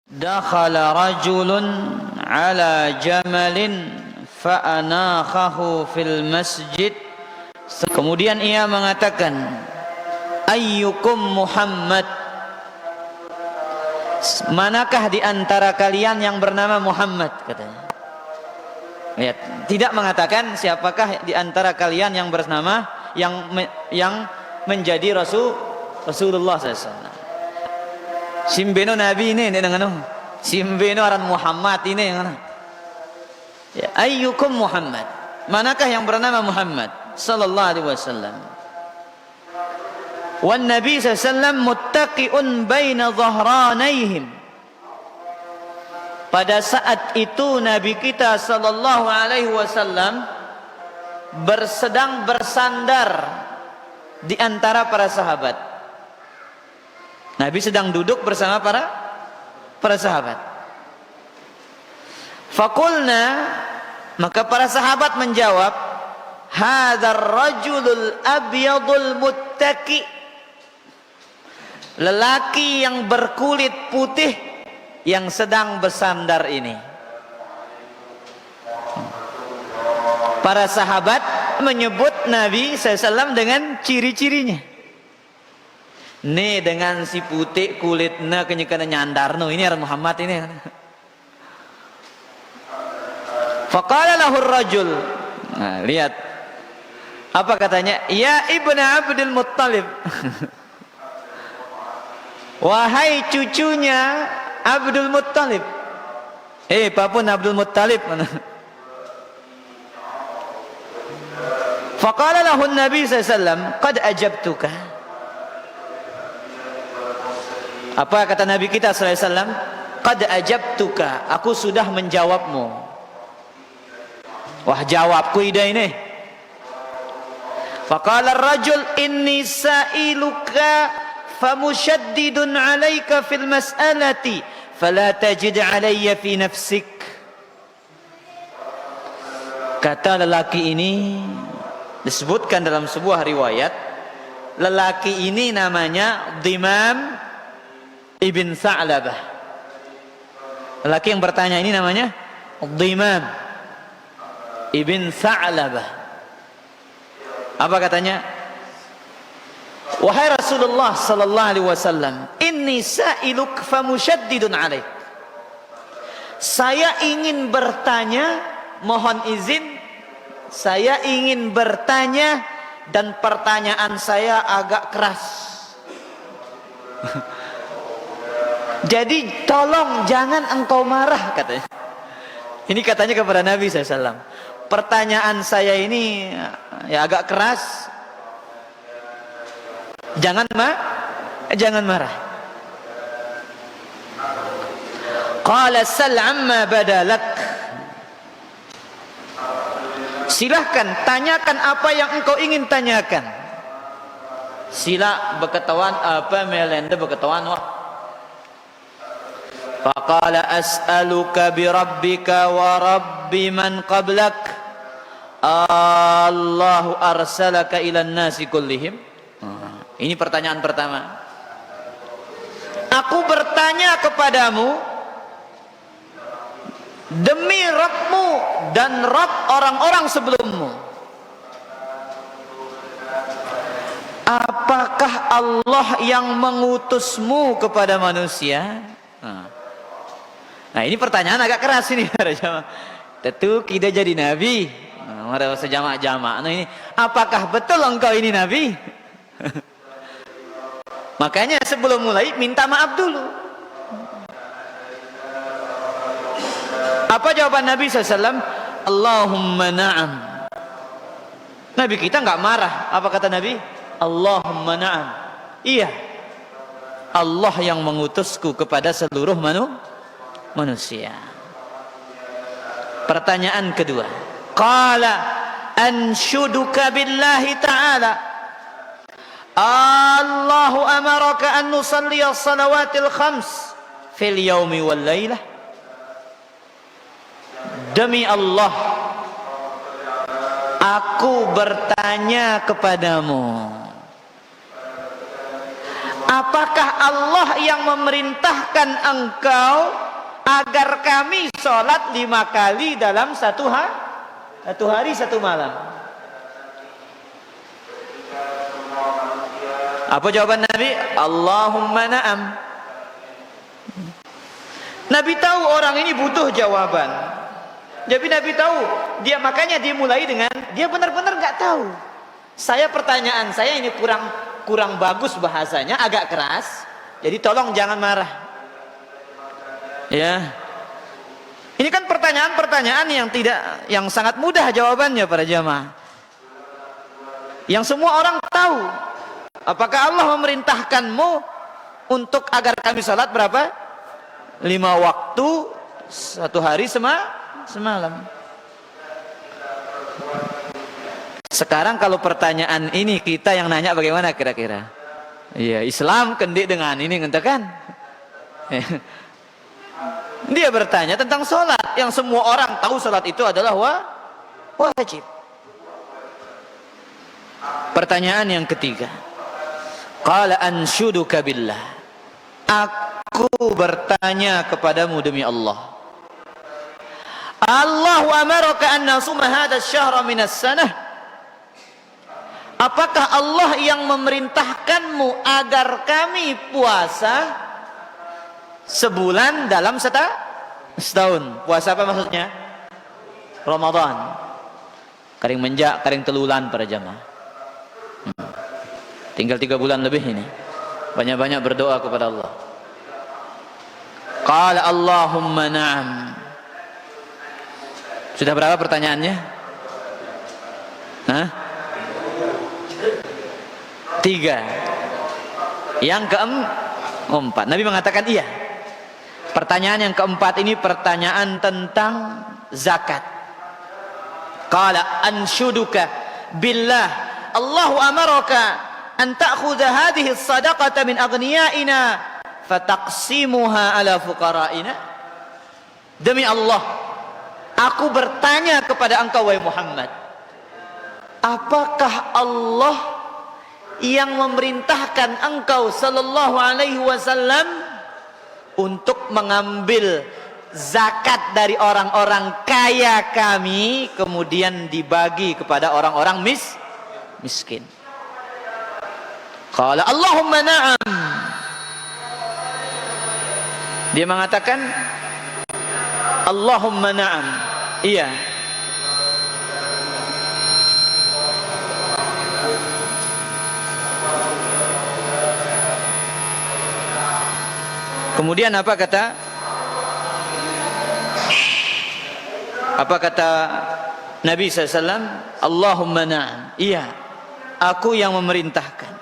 Dakhala rajulun ala jamalin fa'anakhahu fil masjid. Kemudian ia mengatakan, ayyukum Muhammad, manakah di antara kalian yang bernama Muhammad, katanya. Lihat, tidak mengatakan siapakah di antara kalian yang bernama yang menjadi Rasulullah SAW. Simbeno Nabi ini dengan simbeno aran Muhammad ini yang ya, ayyukum Muhammad, manakah yang bernama Muhammad sallallahu alaihi wasallam. Wan Nabi sallallahu muttaqiun baina dhahranayhim. Pada saat itu Nabi kita sallallahu alaihi wasallam sedang bersandar di antara para sahabat. Nabi sedang duduk bersama para sahabat. Faqulna, maka para sahabat menjawab, hadzal rajulul abyadul muttaqi, lelaki yang berkulit putih yang sedang bersandar ini. Para sahabat menyebut Nabi SAW dengan ciri-cirinya. Nih dengan si putih kulitnya kenyekana nyandarno, ini adalah Muhammad ini. Faqala lahu rajul. Nah, lihat apa katanya? Ya ibnu Abdul Muttalib. Wahai cucunya Abdul Muttalib. Papun Abdul Muttalib. Faqala lahu Nabi sallallahu alaihi wasallam, qad ajabtuka. Apa kata Nabi kita sallallahu alaihi wasallam? Qad ajabtuka, aku sudah menjawabmu. Wah, jawabku ide ini. Faqala ar-rajul inni sa'iluka famushaddidun 'alaika fil mas'alati fala tajid 'alayya fi nafsik. Kata lelaki ini, disebutkan dalam sebuah riwayat, lelaki ini namanya Dimam ibn Sa'labah. Lelaki yang bertanya ini namanya Dimam ibn Sa'labah. Apa katanya? Wahai Rasulullah sallallahu alaihi wasallam, inni sa'iluk famushaddidun 'alaik. Saya ingin bertanya, mohon izin, saya ingin bertanya dan pertanyaan saya agak keras. Jadi tolong jangan engkau marah, katanya. Ini katanya kepada Nabi SAW. Pertanyaan saya ini ya agak keras. Jangan marah. Qala sal amma badalak. Silahkan tanyakan apa yang engkau ingin tanyakan. Sila berketawan apa melenda berketawan wah. Faqala as'aluka bi rabbika wa rabbi man qablak Allahu arsalaka ilan nasi kullihim. Ini pertanyaan pertama. Aku bertanya kepadamu demi Rabbmu dan Rabb orang-orang sebelummu. Apakah Allah yang mengutusmu kepada manusia? Nah, ini pertanyaan agak keras ini. Tentu kita jadi nabi. Ada sejamak-jamak. Nah, ini apakah betul engkau ini nabi? Makanya sebelum mulai minta maaf dulu. Apa jawaban Nabi SAW? Allahumma na'am. Nabi kita nggak marah. Apa kata Nabi? Allahumma na'am. Iya, Allah yang mengutusku kepada seluruh manusia. Pertanyaan kedua, qala anshuduka billahi ta'ala Allahu amaraka an nusalli as-salawatil khams fil yaumi wal lailah. Demi Allah, aku bertanya kepadamu, apakah Allah yang memerintahkan engkau agar kami sholat 5 kali dalam satu hari 1 malam? Apa jawaban Nabi? Allahumma na'am. Nabi tahu orang ini butuh jawaban. Jadi Nabi tahu, makanya dia mulai dengan, dia benar-benar nggak tahu. Pertanyaan saya ini kurang bagus bahasanya, agak keras. Jadi tolong jangan marah. Ya. Ini kan pertanyaan-pertanyaan yang sangat mudah jawabannya para jamaah. Yang semua orang tahu. Apakah Allah memerintahkanmu untuk agar kami sholat berapa? 5 waktu 1 hari semalam. Sekarang kalau pertanyaan ini kita yang nanya bagaimana kira-kira? Iya, Islam kendik dengan ini ngentakan. Dia bertanya tentang sholat yang semua orang tahu sholat itu adalah wajib. Pertanyaan yang ketiga. Qala anshuduka billah. Aku bertanya kepadamu demi Allah. Allahu amaraka an nasuma hadha asy-syahra minas sanah. Apakah Allah yang memerintahkanmu agar kami puasa sebulan dalam setahun? Puasa apa maksudnya? Ramadan. Karing menjak, karing telulan para jamaah. Tinggal 3 bulan lebih ini. Banyak-banyak berdoa kepada Allah. Qala Allahumma na'am. Sudah berapa pertanyaannya? Hah? 3. Yang keempat, Nabi mengatakan iya. Pertanyaan yang keempat ini pertanyaan tentang zakat. Qala anshuduka billah. Allahu amaraka an ta'khudha hadhihi as-sadaqata min aghniyaina fataqsimuha ala fuqara'ina. Demi Allah, aku bertanya kepada engkau wahai Muhammad, apakah Allah yang memerintahkan engkau sallallahu alaihi wasallam untuk mengambil zakat dari orang-orang kaya kami kemudian dibagi kepada orang-orang miskin? Qala Allahumma na'am. Dia mengatakan Allahumma na'am. Iya. Kemudian apa kata Nabi SAW? Allahumma na'am. Iya, aku yang memerintahkan.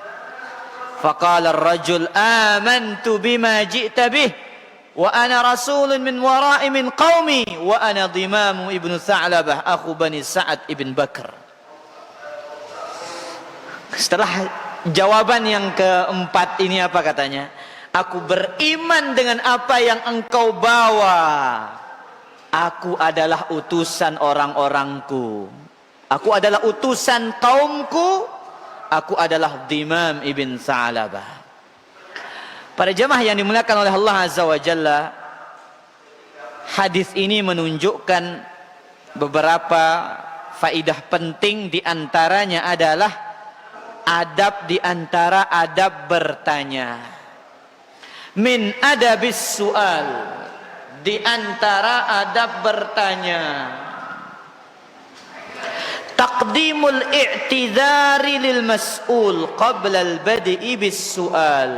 Faqala ar-rajul amantu bima ji'ta bih wa ana rasulun min wara'i min qaumi wa ana Dimamu ibnu Tha'labah akhu Bani Sa'ad ibn Bakr. Setelah jawaban yang keempat ini apa katanya? Aku beriman dengan apa yang engkau bawa. Aku adalah utusan orang-orangku. Aku adalah utusan kaumku. Aku adalah Dimam ibn Tha'labah. Para jemaah yang dimuliakan oleh Allah Azza wa Jalla, hadis ini menunjukkan beberapa faidah penting, di antaranya adalah adab di antara adab bertanya. Min adabis su'al, di antara adab bertanya, taqdimul i'tidhari lil mas'ul qabla al-badi'i bis su'al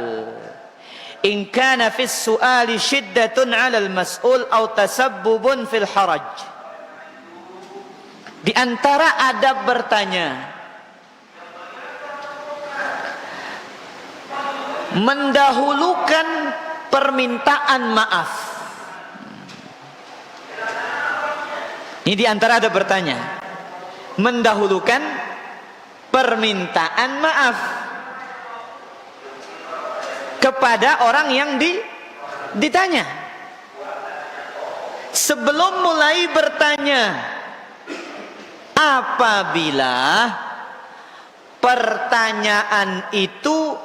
in kana fis su'ali shiddatun 'ala al-mas'ul aw tasabbubun fil haraj. Di antara adab bertanya, mendahulukan permintaan maaf. Ini di antara adab bertanya, mendahulukan permintaan maaf kepada orang yang ditanya. Sebelum mulai bertanya, apabila pertanyaan itu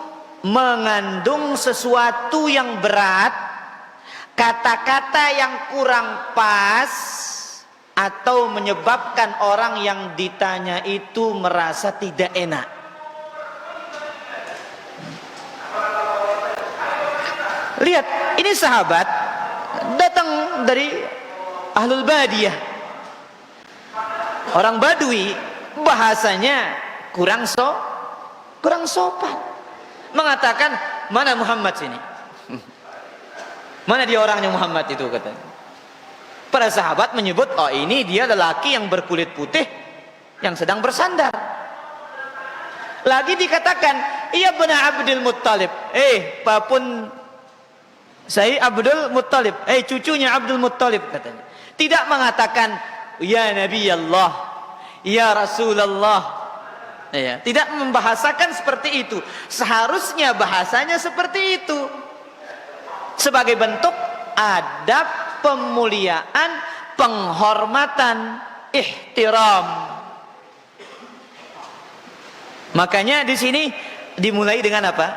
mengandung sesuatu yang berat, kata-kata yang kurang pas, atau menyebabkan orang yang ditanya itu merasa tidak enak. Lihat, ini sahabat datang dari Ahlul Badiyah, orang Badui, bahasanya kurang sopan, mengatakan, mana Muhammad sini? Mana dia orangnya Muhammad itu, katanya. Para sahabat menyebut, oh ini dia lelaki yang berkulit putih yang sedang bersandar. Lagi dikatakan, iya benar Abdul Muttalib. Papun saya Abdul Muttalib, cucunya Abdul Muttalib, katanya. Tidak mengatakan ya Nabi Allah, ya Rasulullah. Ya, tidak membahasakan seperti itu. Seharusnya bahasanya seperti itu, sebagai bentuk adab, pemuliaan, penghormatan, ihtiram. Makanya di sini dimulai dengan apa?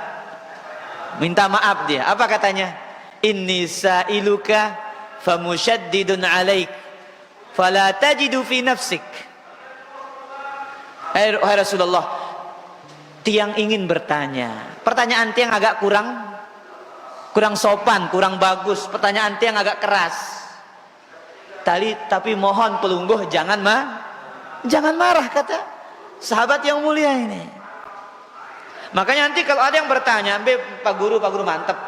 Minta maaf dia. Apa katanya? Inni sa'iluka famusyaddidun alaik fala tajidu fi nafsik. Hai Rasulullah, tiang ingin bertanya. Pertanyaan tiang agak kurang sopan, kurang bagus. Pertanyaan tiang agak keras. Tapi mohon pelungguh jangan marah, kata sahabat yang mulia ini. Makanya nanti kalau ada yang bertanya, Pak Guru mantep.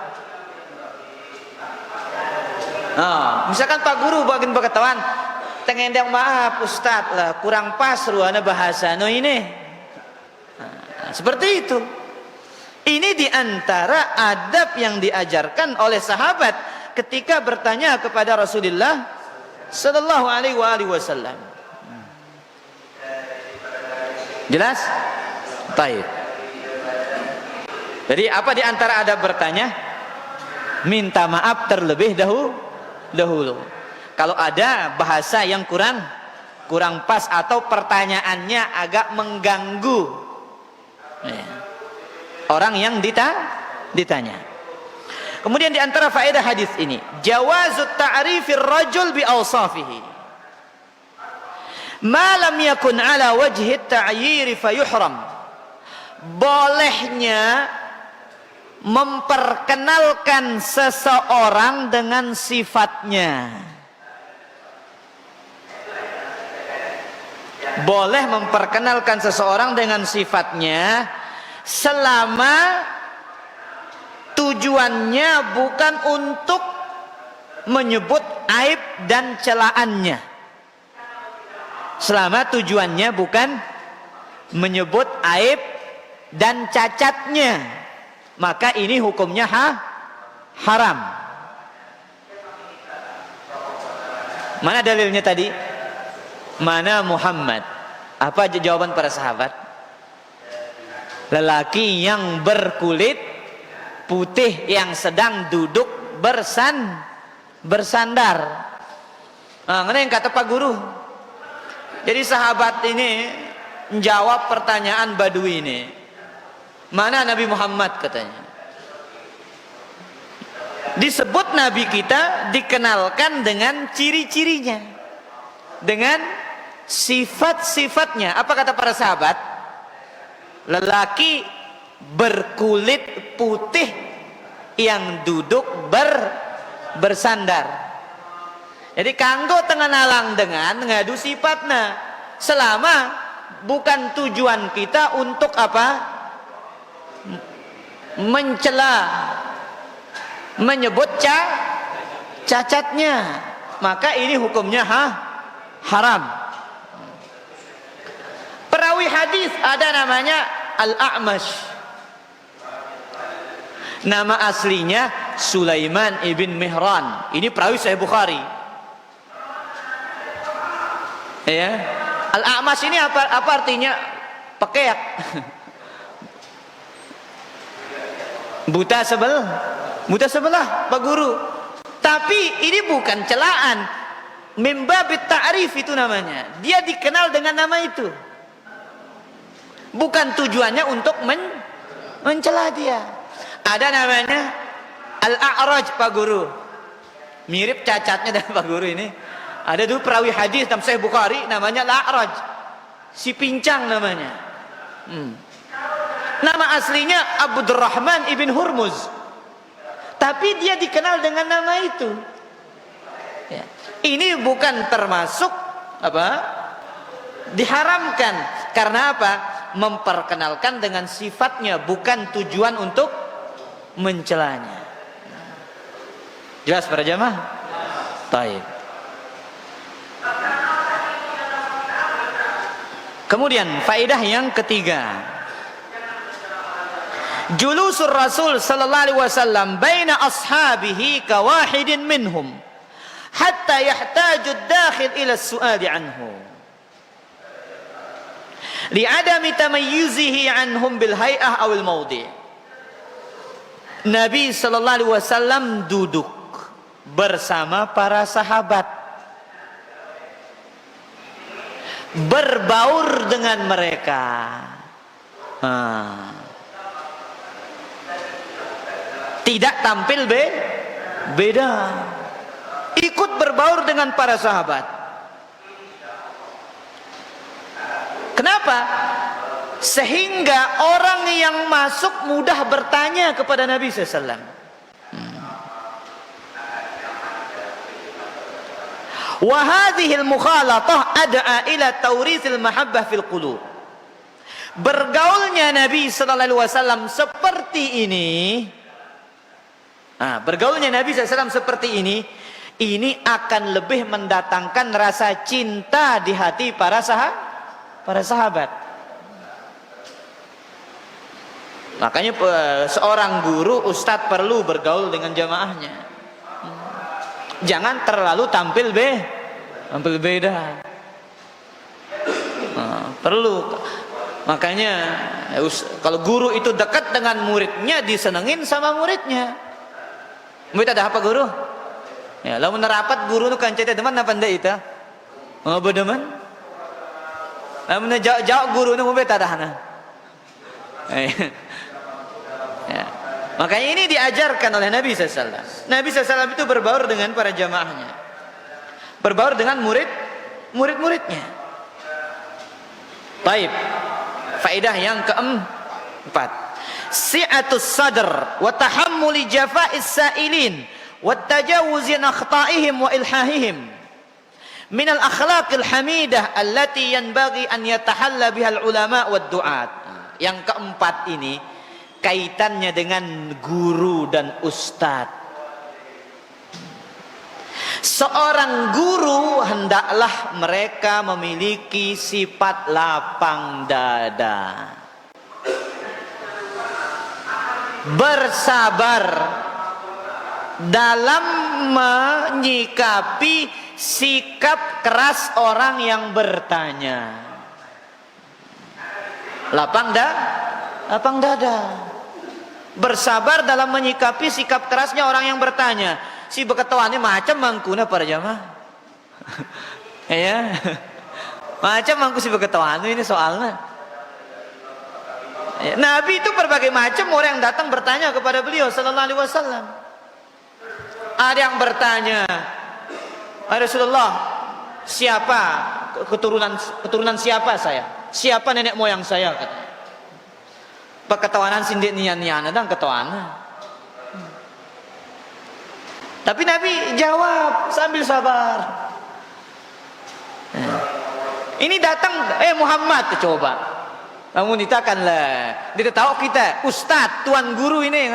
Misalkan Pak Guru bagian berketahuan, tengendang maaf Ustadz lah, kurang pas ruana bahasa ini. Seperti itu. Ini diantara adab yang diajarkan oleh sahabat ketika bertanya kepada Rasulullah Sallallahu Alaihi Wasallam. Jelas? Baik. Jadi apa diantara adab bertanya? Minta maaf terlebih dahulu. Kalau ada bahasa yang kurang pas atau pertanyaannya agak mengganggu orang yang ditanya. Kemudian di antara faedah hadis ini, jawazut ta'rifir rajul bi awsafihi ma lam yakun ala wajhi at-ta'yir fayuhram. Bolehnya memperkenalkan seseorang dengan sifatnya. Boleh memperkenalkan seseorang dengan sifatnya selama tujuannya bukan untuk menyebut aib dan celaannya. Selama tujuannya bukan menyebut aib dan cacatnya, maka ini hukumnya haram. Mana dalilnya tadi? Mana Muhammad? Apa jawaban para sahabat? Lelaki yang berkulit putih yang sedang duduk bersandar. Ini yang kata Pak Guru. Jadi sahabat ini menjawab pertanyaan Badui ini. Mana Nabi Muhammad, katanya. Disebut Nabi kita, dikenalkan dengan ciri-cirinya, dengan sifat-sifatnya. Apa kata para sahabat? Lelaki berkulit putih yang duduk bersandar. Jadi kanggo tengah nalang dengan ngadu sifatnya, selama bukan tujuan kita untuk apa? Mencela, menyebut cacatnya, maka ini hukumnya haram. Perawi hadis ada namanya Al-A'mash. Nama aslinya Sulaiman ibn Mihran. Ini perawi Sahih Bukhari. Ya. Al-A'mash ini apa artinya? Pekeak. Buta sebelah Pak Guru. Tapi ini bukan celaan, mimbabit ta'rif itu namanya. Dia dikenal dengan nama itu, bukan tujuannya untuk mencela dia. Ada namanya Al-A'raj, Pak Guru. Mirip cacatnya dengan Pak Guru ini. Ada dulu perawi hadis dalam Sahih Bukhari namanya Al-A'raj. Si pincang namanya. Nama aslinya Abdurrahman ibn Hurmuz. Tapi dia dikenal dengan nama itu. Ya. Ini bukan termasuk apa? Diharamkan. Karena apa? Memperkenalkan dengan sifatnya, bukan tujuan untuk mencelanya. Jelas para jamaah? Baik. Kemudian faedah yang ketiga, julusur Rasul sallallahu alaihi wasallam baina ashabihi kawahidin minhum hatta yahtaju ad-dakhil ila as-su'ali anhu li'adami tamayyuzihi anhum bil hay'ah aw al mawdi'. Nabi sallallahu alaihi wasallam duduk bersama para sahabat, berbaur dengan mereka. Tidak tampil beda, ikut berbaur dengan para sahabat. Kenapa? Sehingga orang yang masuk mudah bertanya kepada Nabi SAW. Wa hadhil mukhalatah ad'a ila tawrithil mahabbah fil qulub. Bergaulnya Nabi sallallahu alaihi wasallam seperti ini, bergaulnya Nabi SAW seperti ini akan lebih mendatangkan rasa cinta di hati para sahabat. Makanya seorang guru, ustadz perlu bergaul dengan jamaahnya. Jangan terlalu tampil beda. Perlu. Makanya kalau guru itu dekat dengan muridnya, disenengin sama muridnya. Murid ada apa guru? Ya, lamun rapat guru nu kancete teman apa ndak itu? Ngobrol deman? Lamun jauh guru nu mobe tadahna. Ya. Makanya ini diajarkan oleh Nabi SAW. Nabi SAW itu berbaur dengan para jamaahnya, berbaur dengan murid-muridnya. Baik. Faedah yang keempat, si'atus sadr wa tahammuli jafa'is sa'ilin wa tajawuzi an akhta'ihim wa ilhahihim min al-akhlaqil hamidah allati yanbaghi an yatahalla biha al-ulama wad du'at. Yang keempat ini kaitannya dengan guru dan ustadz. Seorang guru hendaklah mereka memiliki sifat lapang dada, bersabar dalam menyikapi sikap keras orang yang bertanya. Lapang dada, bersabar dalam menyikapi sikap kerasnya orang yang bertanya. Si beketawannya macam mangkuna para jamaah. Ya. Macam mangku si beketawan ini soalnya. Ya. Nabi itu berbagai macam orang yang datang bertanya kepada beliau sallallahu alaihi wasallam. Ada yang bertanya, Rasulullah, siapa keturunan siapa saya? Siapa nenek moyang saya? Beketawanan sindik nian-nian dan ketawanan. Tapi Nabi jawab sambil sabar. Ini datang, Muhammad, coba. Kamu ditakanlah. Dia tahu kita, ustadz, tuan guru ini.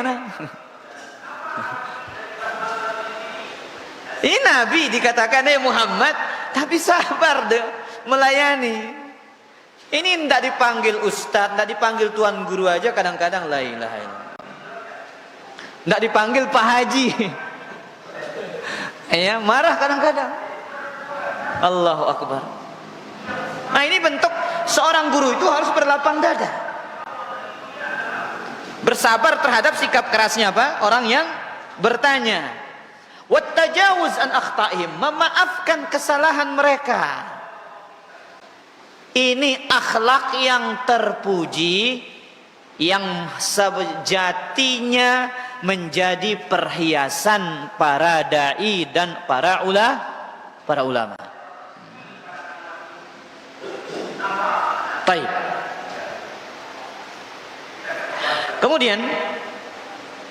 Ini Nabi dikatakan, Muhammad, tapi sabar deh, melayani. Ini tidak dipanggil ustadz, tidak dipanggil tuan guru aja kadang-kadang la ilaha illallah. Tidak dipanggil Pak Haji. Ya, marah kadang-kadang. Allahu Akbar. Nah, ini bentuk seorang guru itu harus berlapang dada, bersabar terhadap sikap kerasnya apa? Orang yang bertanya. Wat tajawuz an akhta'ihim, memaafkan kesalahan mereka. Ini akhlak yang terpuji yang sejatinya menjadi perhiasan para dai dan para ulama. Baik. Kemudian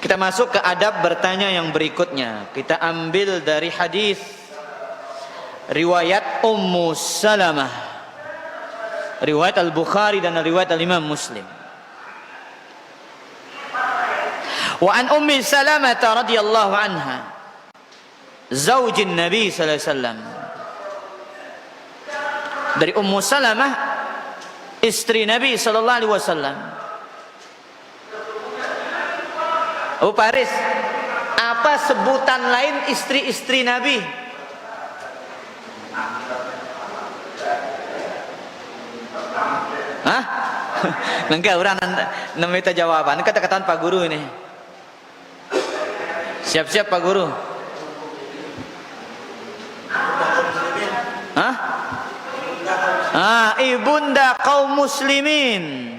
kita masuk ke adab bertanya yang berikutnya. Kita ambil dari hadis riwayat Ummu Salamah, riwayat Al-Bukhari dan riwayat Al-Imam Muslim. Wa an Ummi Salamah radhiyallahu anha, zaujin Nabi sallallahu alaihi wasallam. Dari Ummu Salamah, istri Nabi sallallahu alaihi wasallam. Oh Paris, apa sebutan lain istri-istri Nabi? Hah? Nengka orang nemita jawaban. Kata-kataan Pak Guru ini. Siap-siap Pak Guru. Hah? Ibunda kaum muslimin,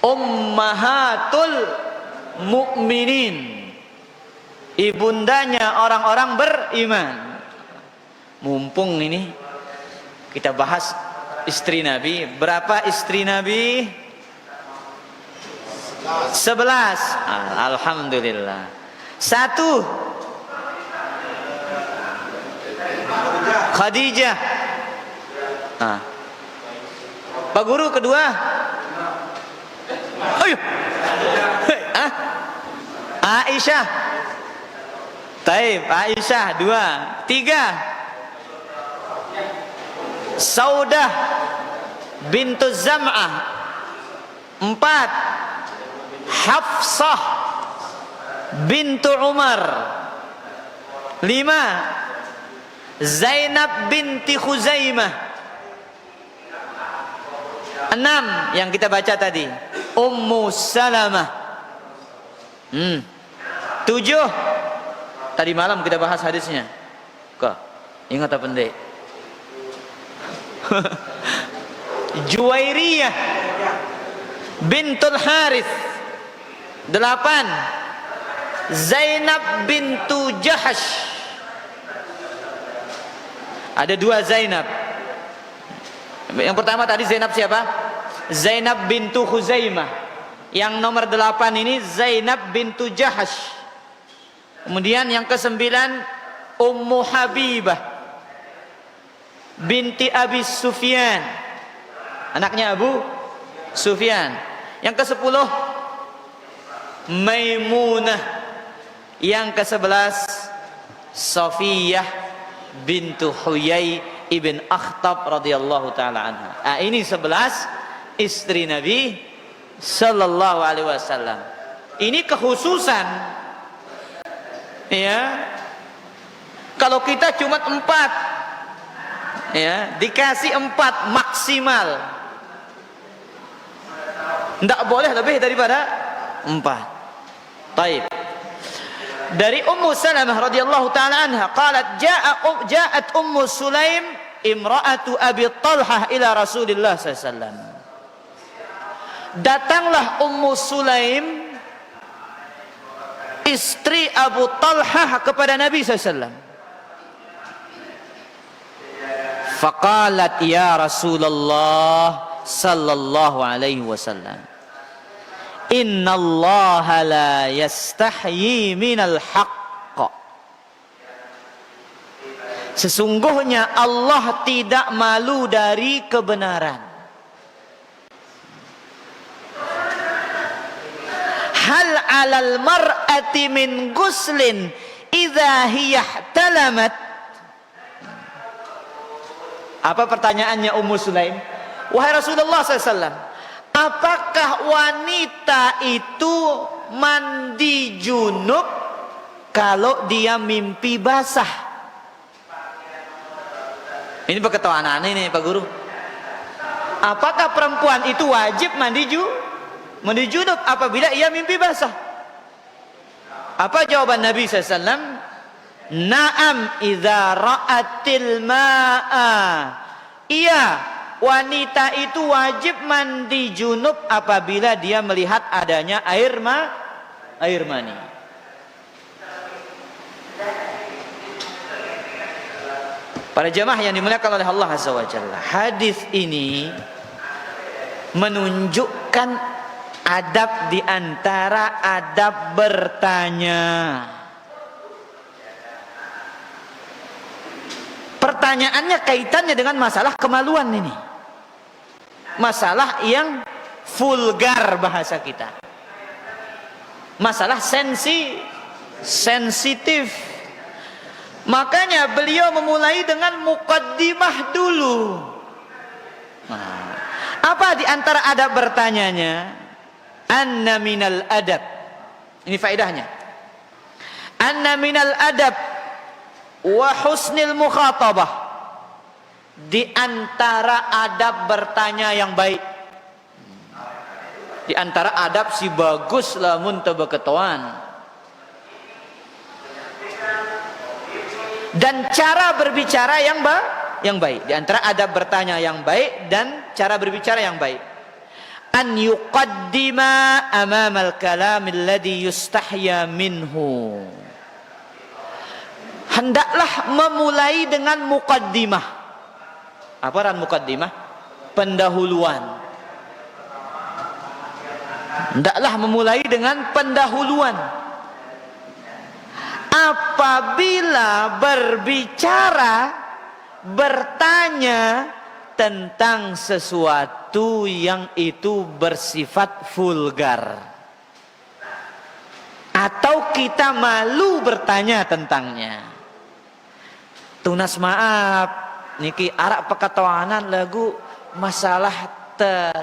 ummahatul mukminin, ibundanya orang-orang beriman. Mumpung ini kita bahas istri Nabi. Berapa istri Nabi? 11. Alhamdulillah. 1 Khadijah. Pak Guru kedua. Ayo. Aisyah. Taib, Aisyah 2. 3 Saudah bintu Zam'ah. 4 Hafsah bintu Umar. 5 Zainab binti Khuzaimah. 6 yang kita baca tadi, Ummu Salamah. 7 tadi malam kita bahas hadisnya. Kok ingat apa pendek? Juwairiyah bintul Harith. 8 Zainab bintu Jahash. Ada 2 Zainab. Yang pertama tadi Zainab siapa? Zainab bintu Khuzaimah. Yang nomor 8 ini Zainab bintu Jahash. Kemudian yang ke-9 Ummu Habibah binti Abi Sufyan, anaknya Abu Sufyan. Yang ke-10 Maimunah. Yang ke-11 Safiyah bintu Huyai ibn Akhtab radhiyallahu taala anha. Ini 11 istri Nabi sallallahu alaihi wasallam. Ini kekhususan. Ya. Kalau kita cuma 4, ya, dikasih 4 maksimal. Tidak boleh lebih daripada 4. Taib. Dari Ummu Salamah radhiyallahu taala anha qalat ja'at Ummu Sulaim imra'atu Abi Talhah ila Rasulillah sallallahu alaihi wasallam. Datanglah Ummu Sulaim, istri Abu Talhah, kepada Nabi sallallahu alaihi wasallam. Faqalat ya Rasulullah sallallahu alaihi wasallam, innallaha la yastahyi minal haqq. Sesungguhnya Allah tidak malu dari kebenaran. Hal 'alal mar'ati min guslin idza hiya ihtalamat. Apa pertanyaannya Ummu Sulaim? Wahai Rasulullah sallallahu alaihi wasallam, apakah wanita itu mandi junub kalau dia mimpi basah? Ini berketahuan aneh nih Pak Guru. Apakah perempuan itu wajib mandi junub apabila ia mimpi basah? Apa jawaban Nabi SAW? Naam idza ra'atil ma'a. Iya, wanita itu wajib mandi junub apabila dia melihat adanya air mani. Para jemaah yang dimuliakan oleh Allah Azza wa Jalla, hadis ini menunjukkan adab di antara adab bertanya. Pertanyaannya kaitannya dengan masalah kemaluan ini. Masalah yang vulgar bahasa kita. Masalah sensitif. Makanya beliau memulai dengan muqaddimah dulu. Nah, apa di antara adab bertanyanya? Anna minal adab. Ini faedahnya. Anna minal adab wa husnil mukhatabah. Di antara adab bertanya yang baik. Di antara adab si bagus lamun teu beketuan. Dan cara berbicara yang baik. Di antara adab bertanya yang baik dan cara berbicara yang baik. An yuqaddima amamal kalam alladhi yustahya minhu. Hendaklah memulai dengan muqaddimah. Apa arti muqaddimah? Pendahuluan. Hendaklah memulai dengan pendahuluan. Apabila berbicara, bertanya tentang sesuatu yang itu bersifat vulgar, atau kita malu bertanya tentangnya. Tunas maaf, niki arak pekatawanan lagu masalah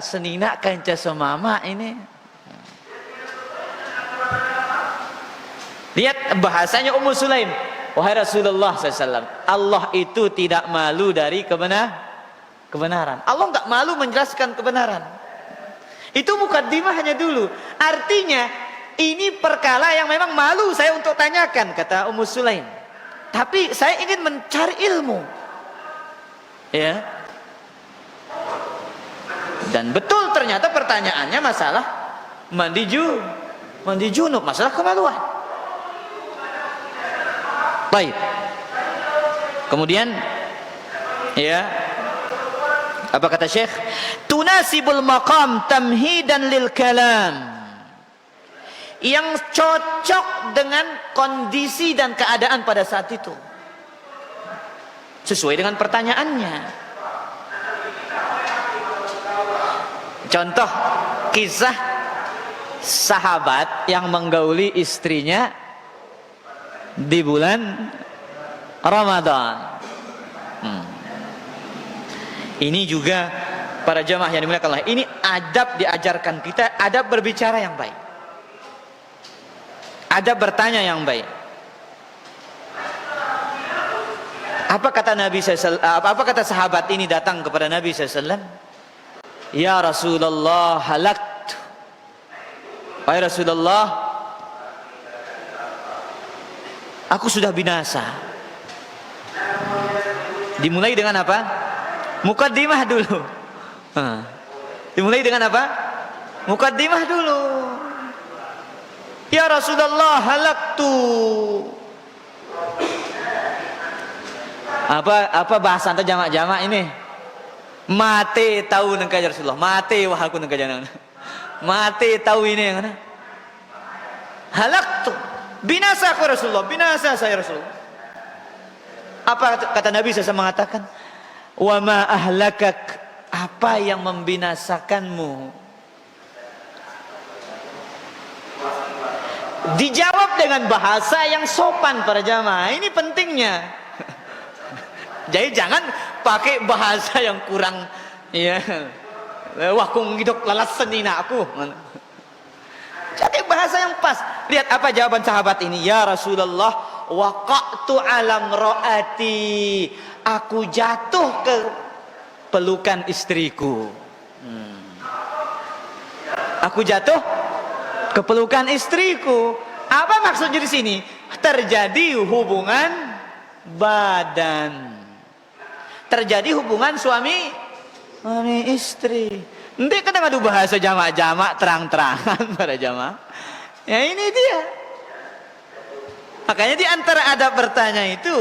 senina kanca semama ini. Lihat bahasanya Ummu Sulaim. Wahai Rasulullah SAW, Allah itu tidak malu dari kebenaran. Allah enggak malu menjelaskan kebenaran. Itu mukaddimahnya dulu. Artinya ini perkara yang memang malu saya untuk tanyakan, kata Ummu Sulaim. Tapi saya ingin mencari ilmu. Ya. Dan betul ternyata pertanyaannya masalah mandi junub, masalah kemaluan. Baik. Kemudian ya, apa kata Syekh? Tunasibul maqam tamhidan lil kalam. Yang cocok dengan kondisi dan keadaan pada saat itu. Sesuai dengan pertanyaannya. Contoh kisah sahabat yang menggauli istrinya di bulan Ramadan. Ini juga para jamaah yang dimuliakan Allah, ini adab diajarkan kita, adab berbicara yang baik, adab bertanya yang baik. Apa kata Nabi SAW, apa kata sahabat ini datang kepada Nabi SAW? Ya Rasulullah, halaktu. Wahai Rasulullah, aku sudah binasa. Dimulai dengan apa? Mukaddimah dulu. Dimulai dengan apa? Mukaddimah dulu. Ya Rasulullah, halaktu. Apa bahasa anta jamak-jamak ini? Mate tahu nengka ya Rasulullah. Mate wah aku nengka jangan. Mate tahu ini yang mana? Halaktu. Binasa aku Rasulullah, binasa saya Rasulullah. Apa kata Nabi SAW mengatakan? Wa ma ahlakak, apa yang membinasakanmu? Dijawab dengan bahasa yang sopan para jamaah. Ini pentingnya. Jadi jangan pakai bahasa yang kurang, ya. Wah kung hidup lalas senina aku. Jadi bahasa yang pas. Lihat apa jawaban sahabat ini. Ya Rasulullah, waqa'tu alam ro'ati. Aku jatuh ke pelukan istriku. Aku jatuh ke pelukan istriku. Apa maksudnya di sini? Terjadi hubungan badan. Terjadi hubungan suami Suami istri. Nanti kadang adu bahasa jamak-jamak terang-terangan para jamaah. Ya ini dia. Makanya di antara adab bertanya itu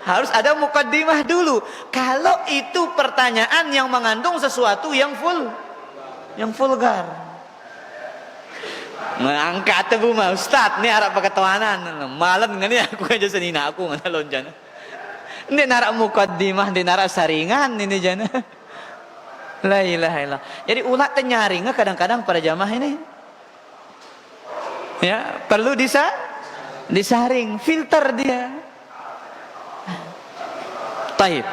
harus ada mukaddimah dulu. Kalau itu pertanyaan yang mengandung sesuatu yang vulgar. Ngangkat bu mah Ustad nih arah paketoanan malam ngene aku aja senina aku ngana lonjana. Ini narak mukaddimah, ini narak saringan ini jana. La ilaha illallah. Jadi ulah tenyaringa kadang-kadang para jamaah ini. Ya, perlu disaring, filter dia. Taib.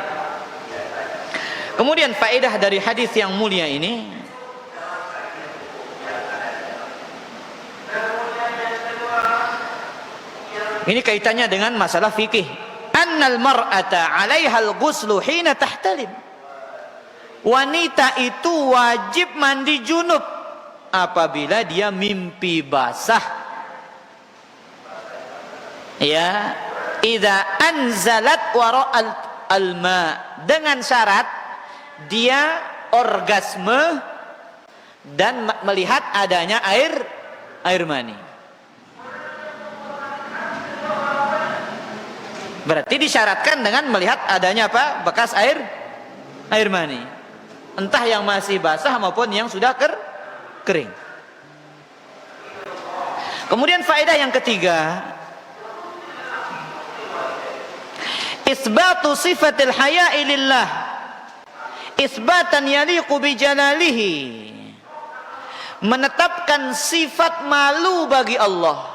Kemudian faedah dari hadis yang mulia ini, ini kaitannya dengan masalah fikih. Annal mar'ata 'alaihal ghuslu hina tahtalim. Wanita itu wajib mandi junub apabila dia mimpi basah. Ya, idza anzalat wara'al alma, dengan syarat dia orgasme dan melihat adanya air mani. Berarti disyaratkan dengan melihat adanya apa? Bekas air mani. Entah yang masih basah maupun yang sudah kering. Kemudian faedah yang ketiga, isbatu sifatil haya'i lillah isbatan yaliqu bi jalalihi, menetapkan sifat malu bagi Allah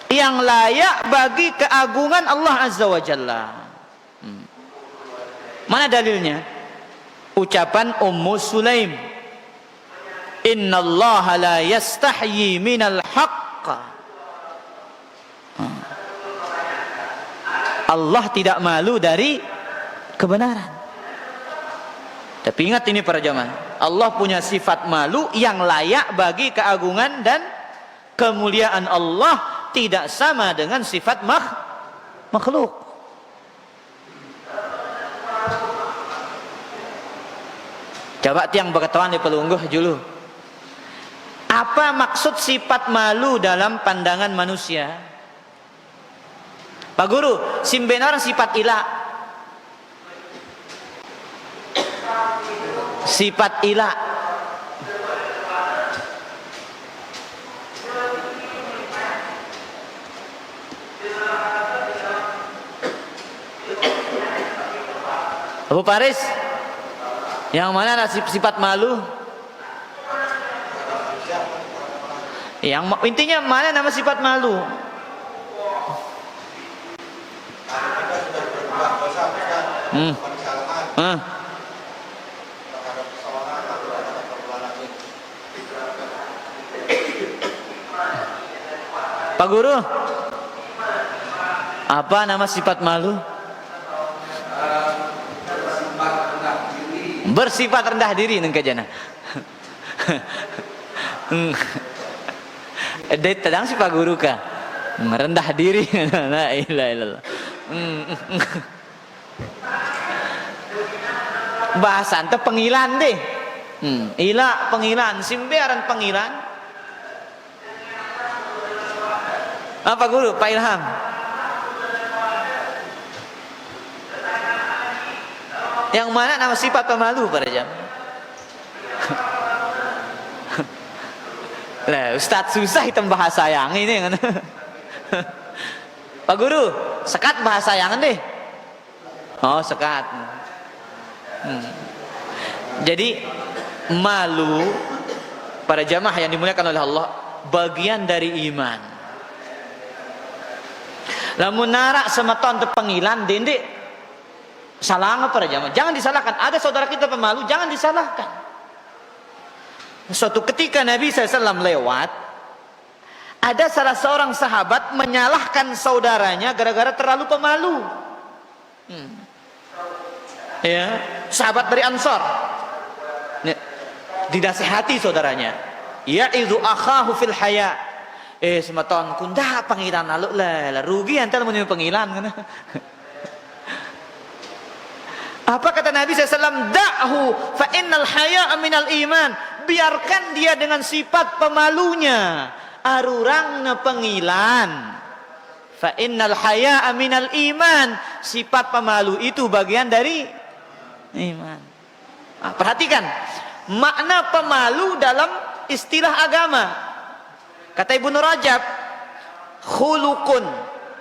yang layak bagi keagungan Allah Azza wa Jalla. Mana dalilnya? Ucapan Ummu Sulaim, innallaha la yastahyi minal haqq. Allah tidak malu dari kebenaran. Tapi ingat ini para jamaah, Allah punya sifat malu yang layak bagi keagungan dan kemuliaan Allah, tidak sama dengan sifat makhluk. Coba tiang berketahuan di pelungguh dulu. Apa maksud sifat malu dalam pandangan manusia? Pak Guru, simbenar sifat ila. Sifat ila. Abu Paris, yang mana sifat malu? Yang intinya mana nama sifat malu? Pak Guru, apa nama sifat malu? Bersifat rendah diri neng kajana. Tadang si Pak Guru kah? Merendah diri. La ilaha illallah. Bahasan teh pengilan deh. Ila pengilan, simbearan pengilan. Apa Guru? Pak Ilham. Yang mana nama sifat pemalu pada jam? Lah, Ustadz susah hitam bahasa yang ini kan. Pak Guru, sekat bahasa yang deh. Oh, sekat. Jadi malu para jamaah yang dimuliakan oleh Allah bagian dari iman. Lamun narak semeton tepengilan dendek salah apa jamaah? Jangan disalahkan. Ada saudara kita pemalu, jangan disalahkan. Suatu ketika Nabi SAW lewat, ada salah seorang sahabat menyalahkan saudaranya gara-gara terlalu pemalu. Ya, sahabat dari Ansor dinasihati saudaranya. Ya idzu akhahu fil haya. Semeton kunda pangilan lalu lah rugi antar mun pangilan kana. Apa kata Nabi SAW? Da'hu fa innal haya'a minal iman. Biarkan dia dengan sifat pemalunya. Arurangna pengilan. Fa innal haya'a minal iman. Sifat pemalu itu bagian dari iman. Nah, perhatikan makna pemalu dalam istilah agama. Kata Ibnu Rajab, khuluqun,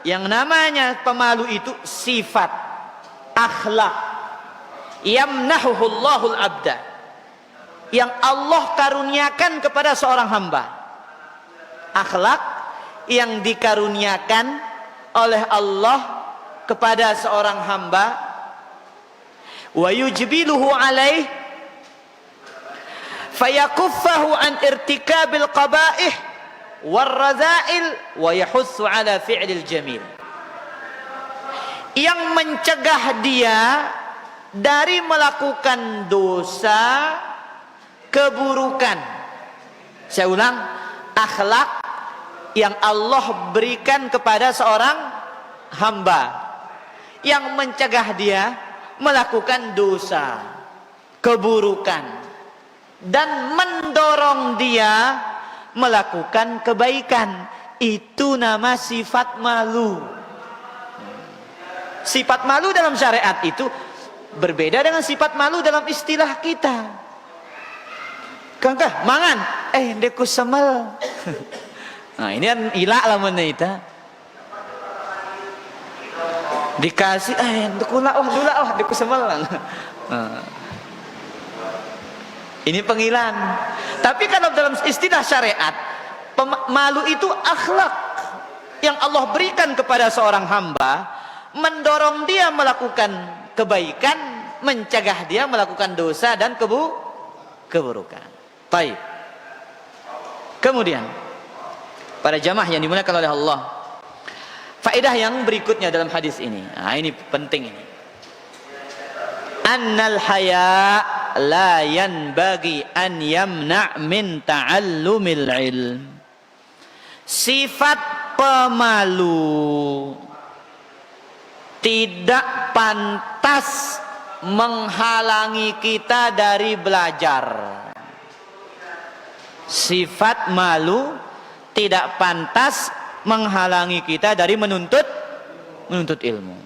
yang namanya pemalu itu sifat, akhlak, yamnahuhullahul abda, yang Allah karuniakan kepada seorang hamba. Akhlak yang dikaruniakan oleh Allah kepada seorang hamba. Wa yujbiluhu alaih fayakuffahu an irtikabil qaba'ih warrazail wa yahussu ala fi'lil jamil, yang mencegah dia dari melakukan dosa, keburukan. Saya ulang, akhlak yang Allah berikan kepada seorang hamba yang mencegah dia melakukan dosa, keburukan, dan mendorong dia melakukan kebaikan. Itu nama sifat malu. Sifat malu dalam syariat itu berbeda dengan sifat malu dalam istilah kita. Kangkah mangan deku semel. Nah, ini kan ilak lah menita. Dikasih deku lah deku semel. Nah. Ini pengilan. Tapi kalau dalam istilah syariat, malu itu akhlak yang Allah berikan kepada seorang hamba, mendorong dia melakukan kebaikan, mencegah dia melakukan dosa dan keburukan. Baik. Kemudian para jamaah yang dimuliakan oleh Allah, faedah yang berikutnya dalam hadis ini. Nah, ini penting ini. Annal haya la yanbaghi an yamna' min ta'allumil ilm. Sifat pemalu tidak pantas menghalangi kita dari belajar. Sifat malu tidak pantas menghalangi kita dari menuntut ilmu.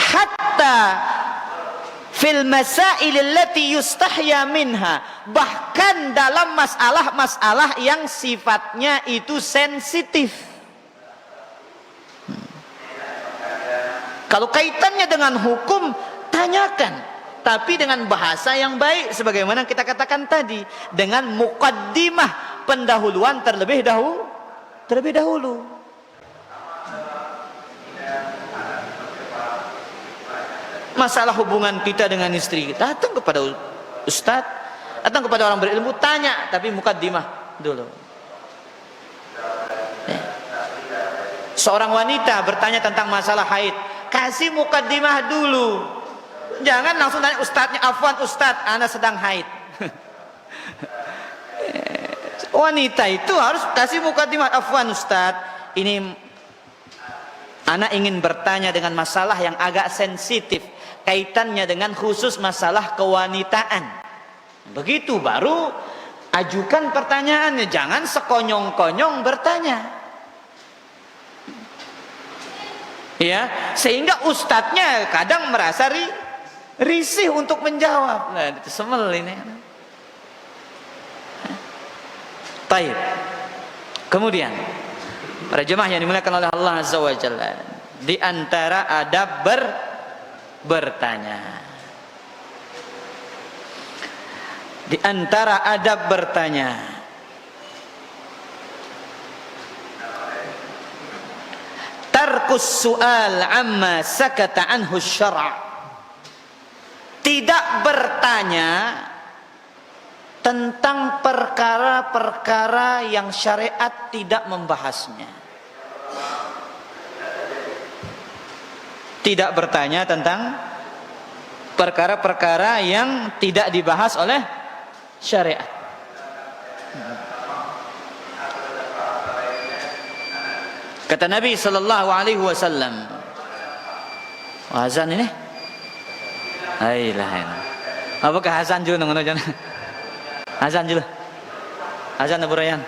Hatta fil masail allati yustahya minha, bahkan dalam masalah-masalah yang sifatnya itu sensitif. Kalau kaitannya dengan hukum, tanyakan, tapi dengan bahasa yang baik, sebagaimana kita katakan tadi, dengan muqaddimah, pendahuluan terlebih dahulu. Masalah hubungan kita dengan istri, datang kepada ustadz, datang kepada orang berilmu, tanya, tapi muqaddimah dulu. Seorang wanita bertanya tentang masalah haid, kasih muqaddimah dulu. Jangan langsung tanya ustadznya, afwan ustadz, ana sedang haid. Wanita itu harus kasih muqaddimah, afwan ustadz, ini ana ingin bertanya dengan masalah yang agak sensitif, kaitannya dengan khusus masalah kewanitaan. Begitu baru ajukan pertanyaannya, jangan sekonyong-konyong bertanya. Ya, sehingga ustadznya kadang merasa risih untuk menjawab. Nah, itu semel ini. Baik. Kemudian para jemaah yang dimuliakan oleh Allah Azza wa Jalla, di antara adab bertanya. Di antara adab bertanya, tarkus su'al amma sakata anhu syara', tidak bertanya tentang perkara-perkara yang syariat tidak membahasnya. Tidak bertanya tentang perkara-perkara yang tidak dibahas oleh syariat. Kata Nabi sallallahu alaihi wasallam, Azan ini? Ayolah. Apakah azan juga ngono jan? Azan juga. Azan Abu Rayyan.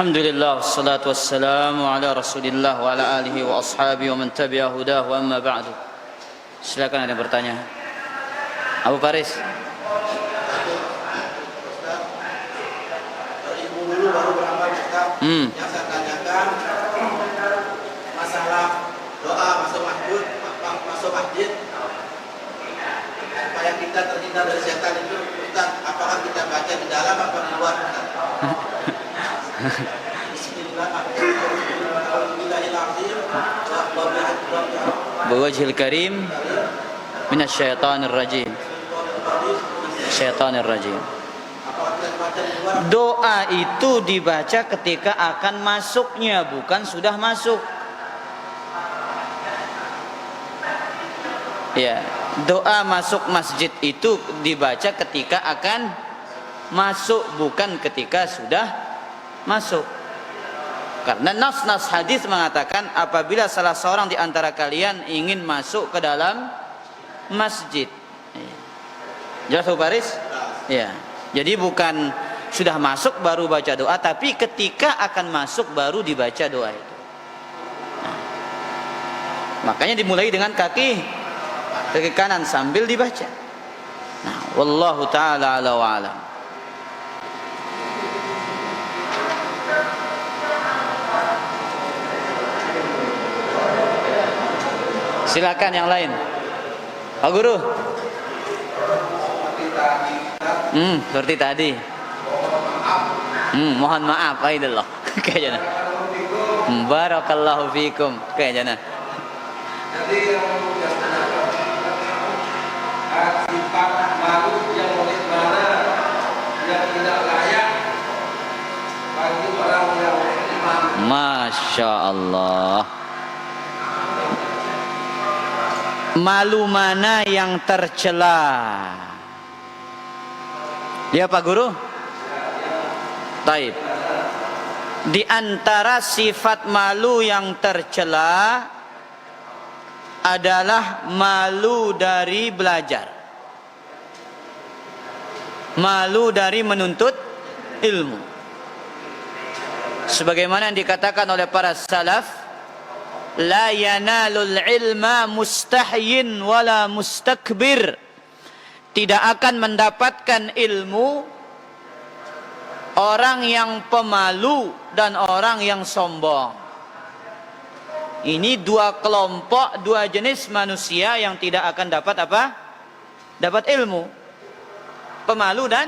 Alhamdulillah wassalatu wassalamu ala Rasulillah wa ala alihi wa ashabihi wa man tabi'a hudahu wa amma ba'du. Silakan ada yang bertanya. Abu Faris. Ilmu dulu baru beramal Ustaz. Yang saya tanyakan masalah doa masuk masjid supaya kita terhindar dari setan itu Ustaz, apakah kita baca di dalam atau di luar Ustaz? Biwajhil karim minasyaitonir rajim. Syaitonir rajim. Doa itu dibaca ketika akan masuknya, bukan sudah masuk. Ya, doa masuk masjid itu dibaca ketika akan masuk, bukan ketika sudah masuk. Karena nas-nas hadis mengatakan apabila salah seorang di antara kalian ingin masuk ke dalam masjid. Jelas Bu Faris? Ya. Jadi bukan sudah masuk baru baca doa, tapi ketika akan masuk baru dibaca doa itu. Nah, makanya dimulai dengan kaki kanan sambil dibaca. Nah, wallahu taala ala wa alam. Silakan yang lain. Pak Guru. Seperti tadi. Mohon maaf, aidillah. Kayaknya. Barakallahu fikum. Kayaknya. Jadi yang sifat malu yang oleh mana yang tidak layak bagi orang yang beriman. Masya Allah. Malu mana yang tercela? Ya Pak Guru? Taib. Di antara sifat malu yang tercela adalah malu dari belajar. Malu dari menuntut ilmu. Sebagaimana yang dikatakan oleh para salaf, la yanalul ilma mustahyin wala mustakbir. Tidak akan mendapatkan ilmu orang yang pemalu dan orang yang sombong. Ini dua kelompok, dua jenis manusia yang tidak akan dapat apa? Dapat ilmu. Pemalu dan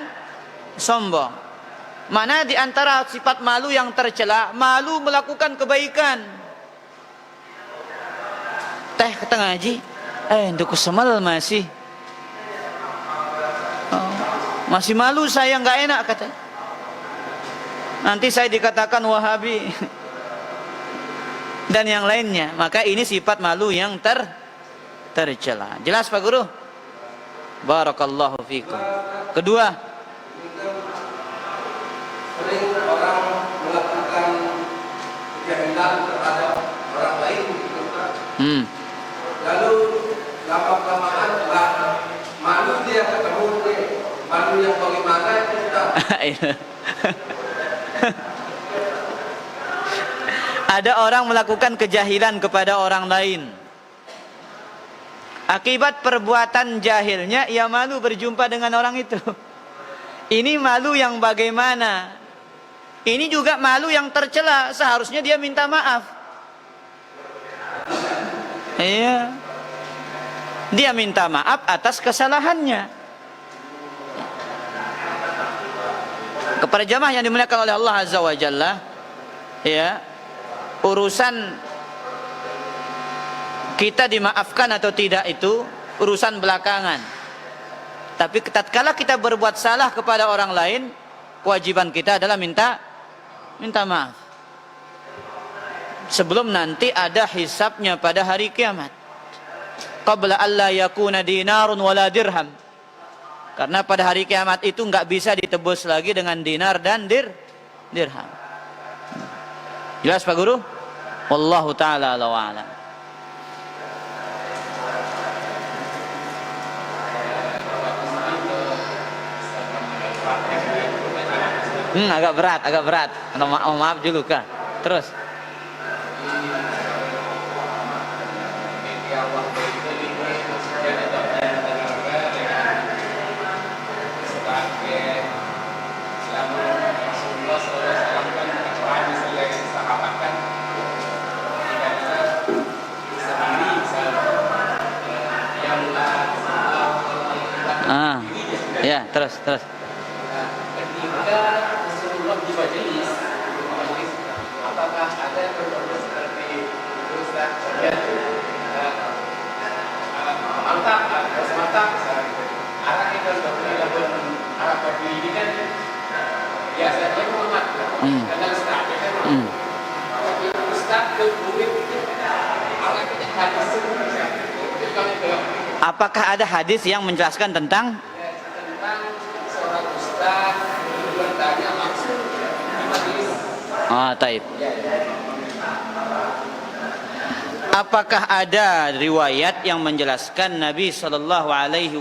sombong. Mana di antara sifat malu yang tercela? Malu melakukan kebaikan. Teh kata ngaji, untuk kesemal masih. Masih malu saya, nggak enak kata. Nanti saya dikatakan Wahabi dan yang lainnya. Maka ini sifat malu yang tercela. Jelas Pak Guru? Barakallahu fikum. Kedua, Sering orang melakukan kejahilan terhadap orang lain. Lalu lama-kelamaan malu dia ketemu malu yang bagaimana itu kita. Ada orang melakukan kejahilan kepada orang lain. Akibat perbuatan jahilnya, ia malu berjumpa dengan orang itu. Ini malu yang bagaimana? Ini juga malu yang tercela. Seharusnya dia minta maaf. Iya. Dia minta maaf atas kesalahannya. Kepada jamaah yang dimuliakan oleh Allah Azza wa Jalla, ya, urusan kita dimaafkan atau tidak itu urusan belakangan. Tapi tatkala kita berbuat salah kepada orang lain, kewajiban kita adalah minta maaf. Sebelum nanti ada hisabnya pada hari kiamat. Qabla alla yakuna dinarun wala dirham. Karena pada hari kiamat itu nggak bisa ditebus lagi dengan dinar dan dirham. Jelas Pak Guru? Wallahu ta'ala ala wa alam. Agak berat. Maaf dulu Kak. Terus. Ya, terus. Ketika Rasulullah di majelis Apakah ada hadis yang menjelaskan tentang seorang ustaz bertanya langsung di majelis? taib. Apakah ada riwayat yang menjelaskan Nabi Shallallahu Alaihi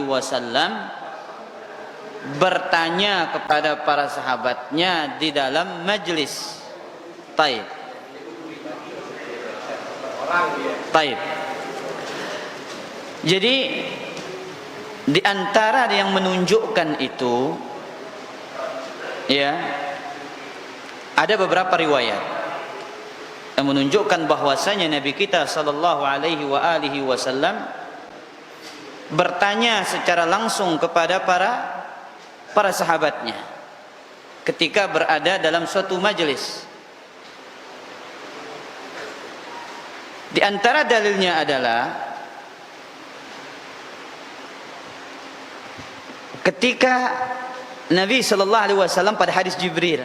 Wasallam bertanya kepada para sahabatnya di dalam majlis? Taib. Taib. Jadi di antara yang menunjukkan itu, ya, ada beberapa riwayat yang menunjukkan bahwasanya Nabi kita sallallahu alaihi wasallam bertanya secara langsung kepada para sahabatnya ketika berada dalam suatu majelis. Di antara dalilnya adalah ketika Nabi sallallahu alaihi wasallam pada hadis Jibril,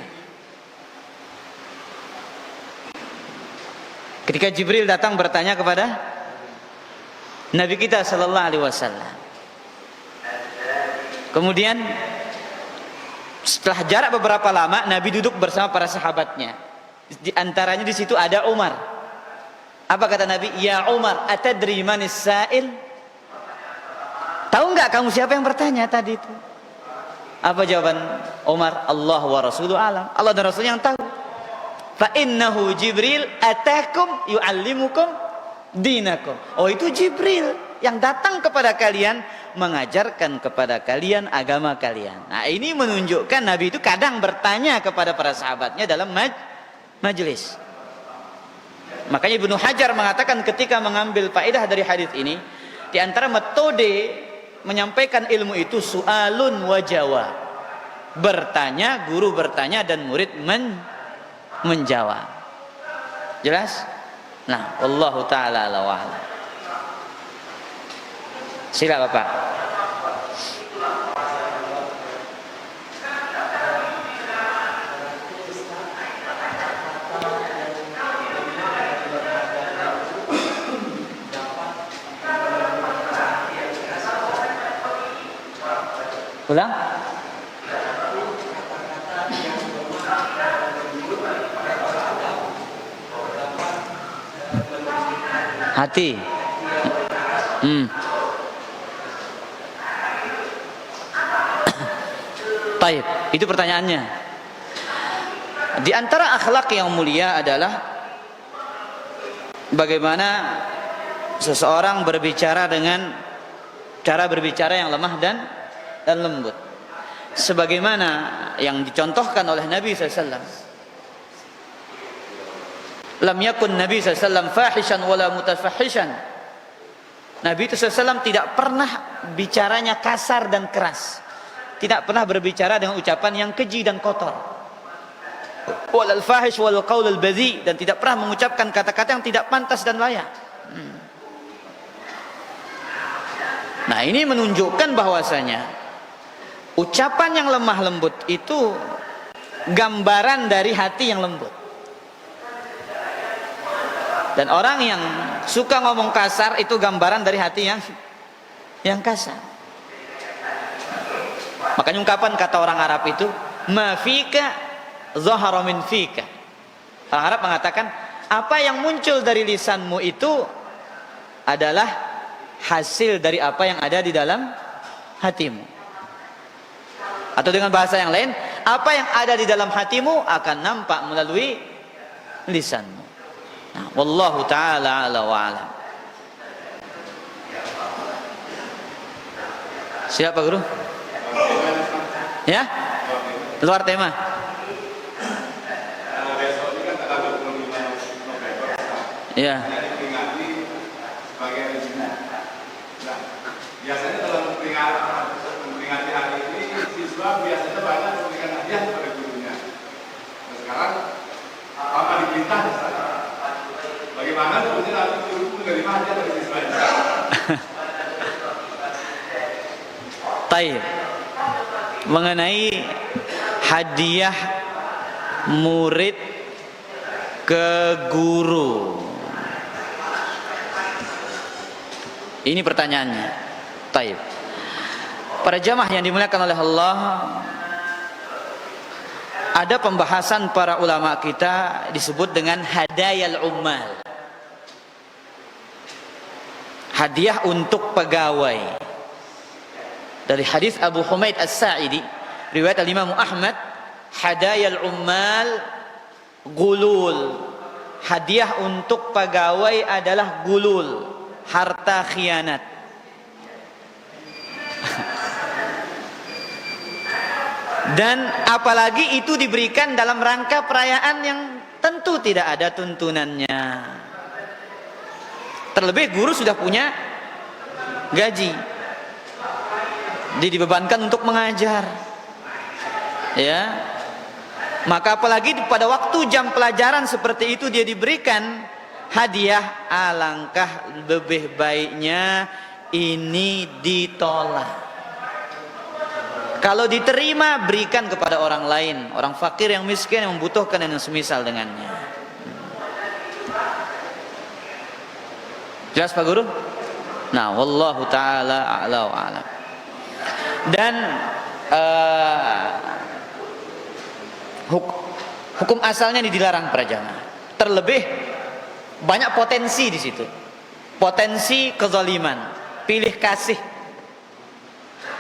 ketika Jibril datang bertanya kepada Nabi kita sallallahu alaihi wasallam. Kemudian setelah jarak beberapa lama Nabi duduk bersama para sahabatnya. Di antaranya di situ ada Umar. Apa kata Nabi? Ya Umar, atadri manis sa'il? Tahu enggak kamu siapa yang bertanya tadi itu? Apa jawaban Umar? Allah wa rasuluhu alam. Allah dan Rasul yang tahu. Fa innahu Jibril atakum yu'allimukum dinakum. Oh, itu Jibril yang datang kepada kalian mengajarkan kepada kalian agama kalian. Nah, ini menunjukkan Nabi itu kadang bertanya kepada para sahabatnya dalam majelis. Makanya Ibnu Hajar mengatakan ketika mengambil faedah dari hadis ini, di antara metode menyampaikan ilmu itu su'alun wa jawab. Bertanya, guru bertanya dan murid menjawab. Jelas? Nah, wallahu taala ala wa ala. Sila Bapak. Ulang. Hati. Taib, itu pertanyaannya. Di antara akhlak yang mulia adalah bagaimana seseorang berbicara dengan cara berbicara yang lemah dan lembut. Sebagaimana yang dicontohkan oleh Nabi SAW. Lam yakun Nabi SAW fahishan wala mutafahishan. Nabi SAW tidak pernah bicaranya kasar dan keras. Tidak pernah berbicara dengan ucapan yang keji dan kotor. Walal fahish wal qaul al badhi, dan tidak pernah mengucapkan kata-kata yang tidak pantas dan layak. Nah, ini menunjukkan bahwasanya ucapan yang lemah lembut itu gambaran dari hati yang lembut. Dan orang yang suka ngomong kasar itu gambaran dari hati yang kasar. Makanya ungkapan kata orang Arab itu ma fika zahara min fika. Orang Arab mengatakan apa yang muncul dari lisanmu itu adalah hasil dari apa yang ada di dalam hatimu. Atau dengan bahasa yang lain, apa yang ada di dalam hatimu akan nampak melalui lisanmu. Nah, wallahu taala ala wa alam. Siapa guru? Ya? Luar tema. Ya. Biasanya dalam memperingati hari ini siswa biasanya banyak memberikan hadiah kepada gurunya. Nah, sekarang apa diperintah? Bagaimana sebetulnya nanti guru menerima hadiah dari siswanya? Taib. Mengenai hadiah murid ke guru? Ini pertanyaannya. Taib. Para jamaah yang dimuliakan oleh Allah, ada pembahasan para ulama kita disebut dengan hadayal ummal. Hadiah untuk pegawai. Dari hadis Abu Humaid As-Sa'idi, riwayat Imam Ahmad, hadayal ummal gulul. Hadiah untuk pegawai adalah gulul, harta khianat. Dan apalagi itu diberikan dalam rangka perayaan yang tentu tidak ada tuntunannya. Terlebih guru sudah punya gaji, dia dibebankan untuk mengajar, ya. Maka apalagi pada waktu jam pelajaran seperti itu dia diberikan hadiah, alangkah lebih baiknya ini ditolak. Kalau diterima, berikan kepada orang lain, orang fakir yang miskin yang membutuhkan dan yang semisal dengannya. Jelas Pak Guru? Nah, wallahu taala a'la wa a'lam. Dan hukum asalnya dilarang para jamaah. Terlebih banyak potensi di situ. Potensi kezaliman, pilih kasih.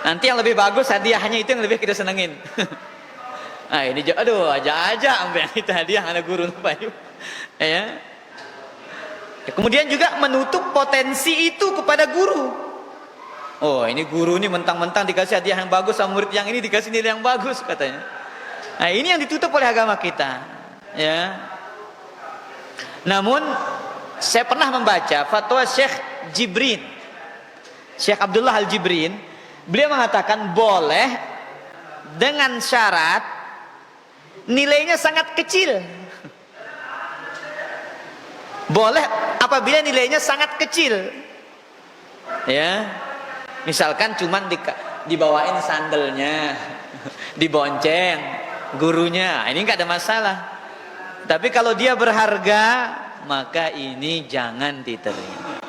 Nanti yang lebih bagus hadiahnya itu yang lebih kita senengin. Nah ini aduh aja ambil itu hadiah anak guru Pak. Ya. Kemudian juga menutup potensi itu kepada guru. Oh ini guru ini mentang-mentang dikasih hadiah yang bagus sama murid yang ini dikasih nilai yang bagus katanya. Nah ini yang ditutup oleh agama kita. Ya. Namun saya pernah membaca fatwa Syekh Jibrin, Syekh Abdullah Al-Jibrin. Beliau mengatakan boleh dengan syarat nilainya sangat kecil. Boleh apabila nilainya sangat kecil. Ya. Misalkan cuman dibawain sandalnya, dibonceng gurunya. Ini enggak ada masalah. Tapi kalau dia berharga, maka ini jangan diterima.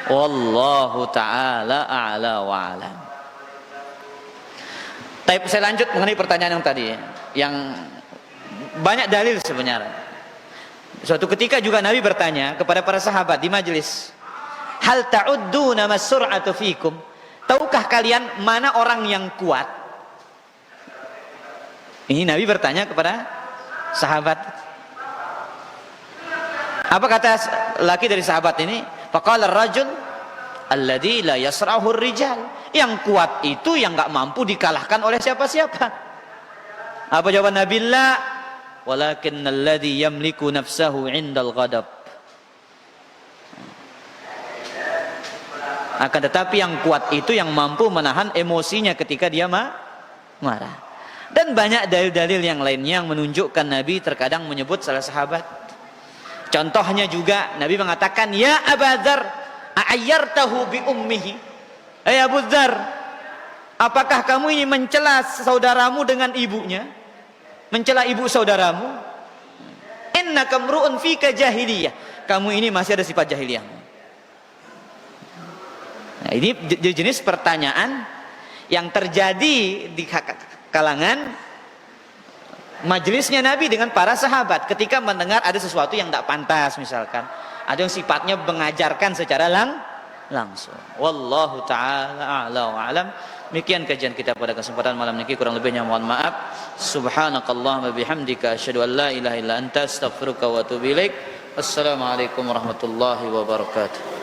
Wallahu taala a'la wa a'lam. Tapi saya lanjut mengenai pertanyaan yang tadi, yang banyak dalil sebenarnya. Suatu ketika juga Nabi bertanya kepada para sahabat di majelis, hal ta'udduna mas-sur'atu fikum? Tahukah kalian mana orang yang kuat? Ini Nabi bertanya kepada sahabat. Apa kata laki dari sahabat ini? Faqala ar-rajul alladzi la yasra'uhu ar-rijal. Yang kuat itu yang enggak mampu dikalahkan oleh siapa-siapa. Apa jawaban Nabi? La walakinnal ladzi yamliku nafsahu 'indal ghadab. Akan tetapi yang kuat itu yang mampu menahan emosinya ketika dia marah. Dan banyak dalil-dalil yang lainnya yang menunjukkan Nabi terkadang menyebut salah sahabat. Contohnya juga Nabi mengatakan, ya Abu Dzar, a'ayyartahu bi ummihi. Hai Abu Dzar, apakah kamu ini mencela saudaramu dengan ibunya? Mencela ibu saudaramu? Innaka mru'un fika jahiliyah. Kamu ini masih ada sifat jahiliyah. Nah, ini jenis pertanyaan yang terjadi di kalangan majelisnya Nabi dengan para sahabat ketika mendengar ada sesuatu yang tidak pantas, misalkan ada yang sifatnya mengajarkan secara langsung. Wallahu ta'ala a'la wa a'lam. Demikian kajian kita pada kesempatan malam ini, kurang lebihnya mohon maaf. Subhanakallahumma bihamdika asyhadu an la ilaha illa anta astaghfiruka wa atubu ilaik. Assalamualaikum warahmatullahi wabarakatuh.